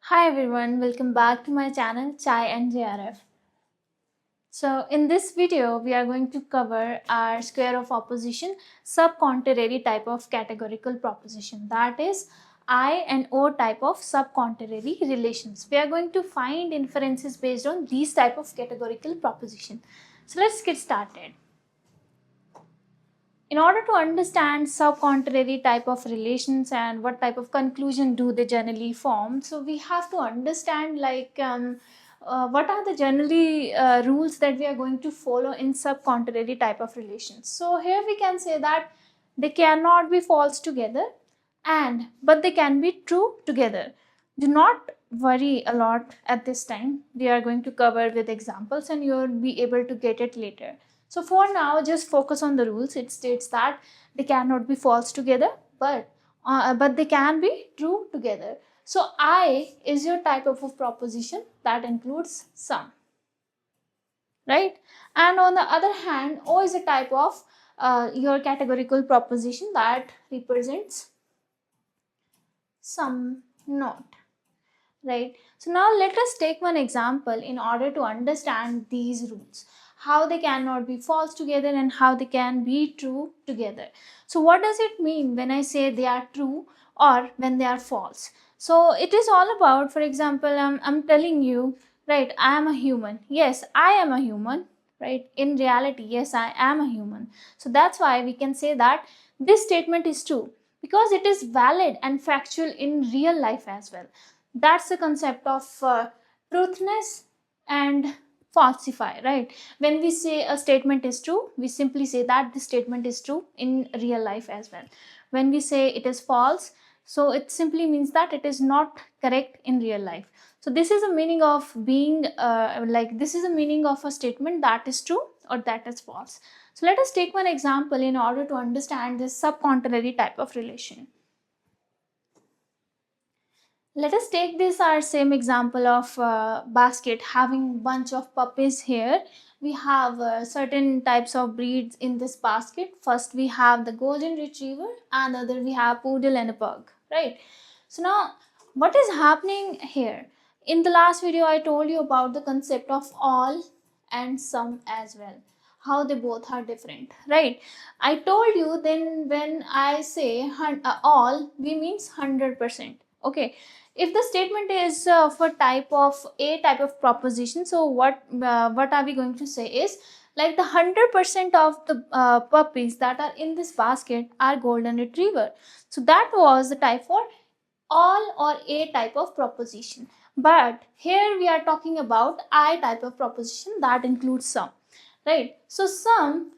Hi everyone, welcome back to my channel Chai and JRF. So in this video, we are going to cover our square of opposition subcontrary type of categorical proposition, that is I and O type of subcontrary relations. We are going to find inferences based on these type of categorical proposition. So let's get started. In order to understand subcontrary type of relations and what type of conclusion do they generally form, so we have to understand what are the generally rules that we are going to follow in subcontrary type of relations. So here we can say that they cannot be false together but they can be true together. Do not worry a lot at this time. We are going to cover with examples and you'll be able to get it later. So for now, just focus on the rules. It states that they cannot be false together, but they can be true together. So I is your type of a proposition that includes some, right? And on the other hand, O is a type of your categorical proposition that represents some not, right? So now let us take one example in order to understand these rules, how they cannot be false together and how they can be true together. So what does it mean when I say they are true or when they are false? So it is all about, for example, I'm telling you, right, I am a human. Yes, I am a human, right? In reality, yes, I am a human. So that's why we can say that this statement is true because it is valid and factual in real life as well. That's the concept of truthness and falsify, right? When we say a statement is true, we simply say that the statement is true in real life as well. When we say it is false, so it simply means that it is not correct in real life. So this is a meaning of being this is a meaning of a statement that is true or that is false. So let us take one example in order to understand this subcontrary type of relation. Let us take this our same example of basket having bunch of puppies here. We have certain types of breeds in this basket. First we have the golden retriever and other we have poodle and a pug, right? So now what is happening here? In the last video I told you about the concept of all and some as well, how they both are different, right? I told you then when I say all, we means 100%. Okay, if the statement is for type of a type of proposition, so what are we going to say is like the 100% of the puppies that are in this basket are golden retriever. So that was the type for all or a type of proposition. But here we are talking about I type of proposition that includes some, right? So some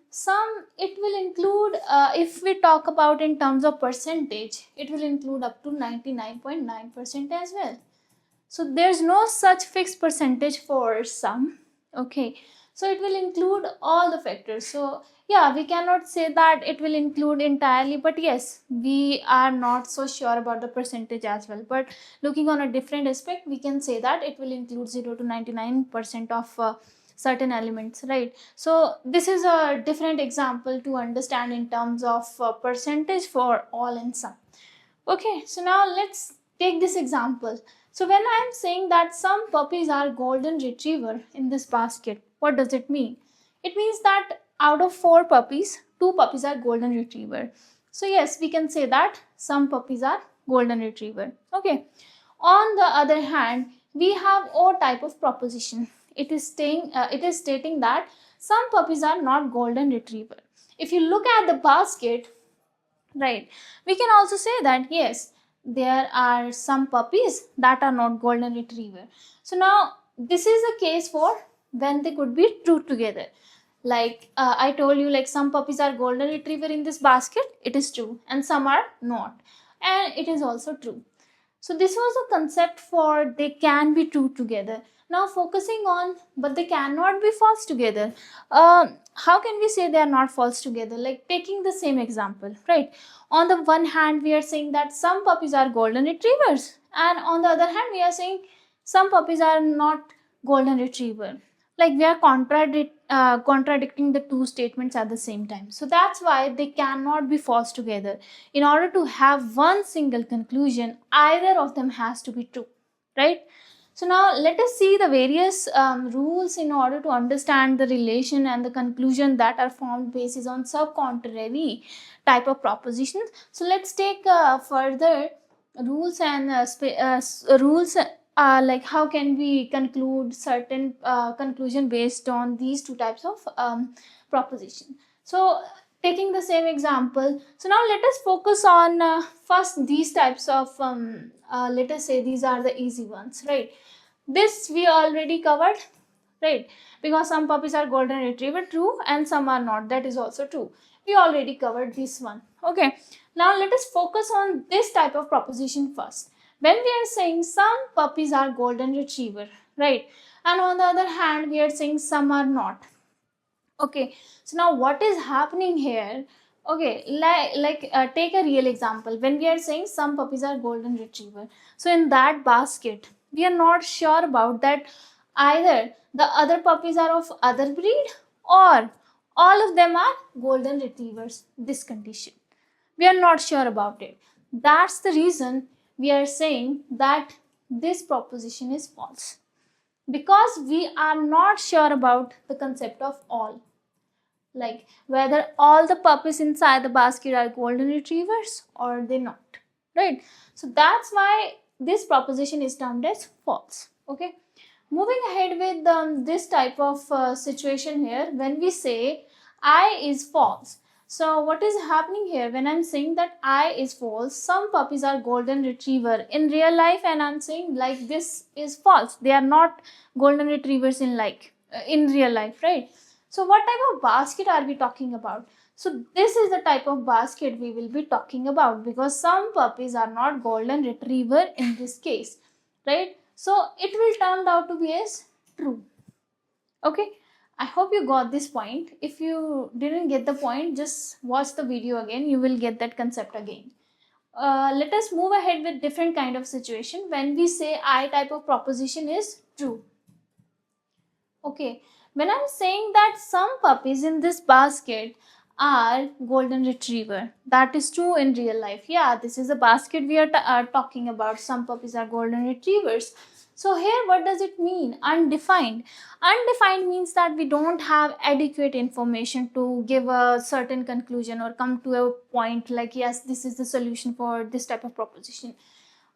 it will include if we talk about in terms of percentage, it will include up to 99.9% as well. So there's no such fixed percentage for some. Okay, so it will include all the factors. So yeah, we cannot say that it will include entirely, but yes, we are not so sure about the percentage as well. But looking on a different aspect, we can say that it will include 0 to 99% of certain elements, right? So this is a different example to understand in terms of percentage for all and some. Okay, so now let's take this example. So when I am saying that some puppies are golden retriever in this basket, what does it mean? It means that out of 4 puppies, 2 puppies are golden retriever. So yes, we can say that some puppies are golden retriever. Okay. On the other hand, we have O type of proposition. It is stating that some puppies are not golden retriever. If you look at the basket, right, we can also say that yes, there are some puppies that are not golden retriever. So now this is a case for when they could be true together. Like I told you, like some puppies are golden retriever in this basket, it is true, and some are not, and it is also true. So this was a concept for they can be true together. Now focusing on but they cannot be false together. How can we say they are not false together? Like taking the same example, right? On the one hand, we are saying that some puppies are golden retrievers, and on the other hand, we are saying some puppies are not golden retriever. Like we are contradicting the two statements at the same time. So that's why they cannot be false together. In order to have one single conclusion, either of them has to be true. right? So now let us see the various rules in order to understand the relation and the conclusion that are formed basis on subcontrary type of propositions. So let's take further rules and rules, like how can we conclude certain conclusion based on these two types of proposition. So taking the same example, so now let us focus on first these types of let us say these are the easy ones, right? This we already covered, right? Because some puppies are golden retriever, true, and some are not, that is also true. We already covered this one. Okay, now let us focus on this type of proposition first. When we are saying some puppies are golden retriever, right, and on the other hand we are saying some are not. Okay, so now what is happening here? Okay, take a real example. When we are saying some puppies are golden retriever, so in that basket we are not sure about that either the other puppies are of other breed or all of them are golden retrievers. This condition we are not sure about it. That's the reason we are saying that this proposition is false, because we are not sure about the concept of all, like whether all the puppies inside the basket are golden retrievers or they not, right? So that's why this proposition is termed as false. Okay, moving ahead with this type of situation here, when we say I is false. So what is happening here? When I'm saying that I is false, some puppies are golden retriever in real life, and I'm saying like this is false, they are not golden retrievers in real life, right? So what type of basket are we talking about? So this is the type of basket we will be talking about, because some puppies are not golden retriever in this case, right? So it will turn out to be as true. Okay, I hope you got this point. If you didn't get the point, just watch the video again, you will get that concept again. Let us move ahead with different kind of situation. When we say I type of proposition is true. Okay, when I'm saying that some puppies in this basket are golden retriever, that is true in real life. Yeah, this is a basket we are talking about. Some puppies are golden retrievers. So here, what does it mean? Undefined. Undefined means that we don't have adequate information to give a certain conclusion or come to a point like, yes, this is the solution for this type of proposition.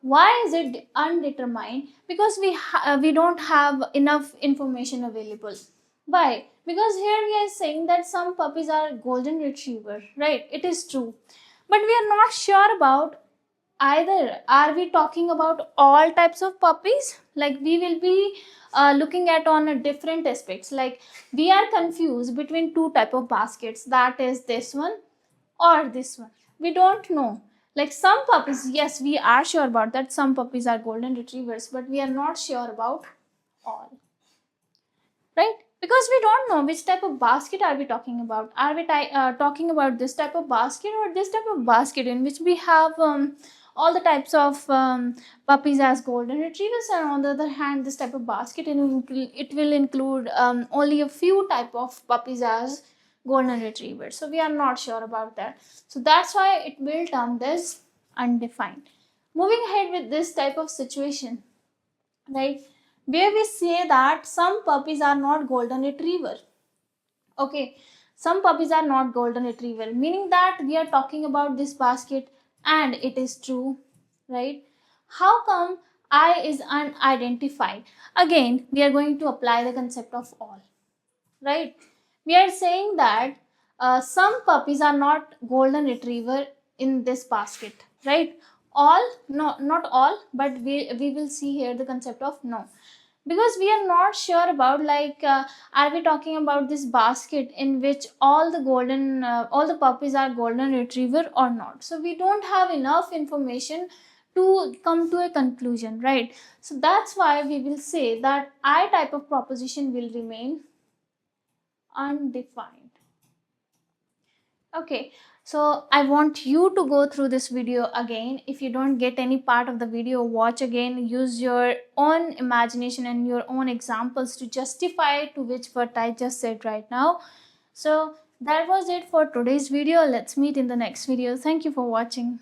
Why is it undetermined? Because we don't have enough information available. Why? Because here we are saying that some puppies are golden retriever, right? It is true, but we are not sure about either. Are we talking about all types of puppies? Like we will be looking at on a different aspects, like we are confused between two type of baskets, that is this one or this one. We don't know. Like some puppies, yes, we are sure about that some puppies are golden retrievers, but we are not sure about all, right? Because we don't know which type of basket are we talking about. Are we talking about this type of basket or this type of basket in which we have all the types of puppies as golden retrievers, and on the other hand this type of basket it will include only a few type of puppies as golden retrievers. So we are not sure about that, so that's why it will term this undefined. Moving ahead with this type of situation, right, where we say that some puppies are not golden retriever. Okay, some puppies are not golden retriever, meaning that we are talking about this basket and it is true, right? How come I is unidentified? Again, we are going to apply the concept of all, right? We are saying that some puppies are not golden retriever in this basket, right? All, no, not all, but we will see here the concept of no, because we are not sure about like are we talking about this basket in which all the puppies are golden retriever or not. So we don't have enough information to come to a conclusion, right? So that's why we will say that I type of proposition will remain undefined. Okay, so I want you to go through this video again. If you don't get any part of the video, watch again, use your own imagination and your own examples to justify to which what I just said right now. So that was it for today's video. Let's meet in the next video. Thank you for watching.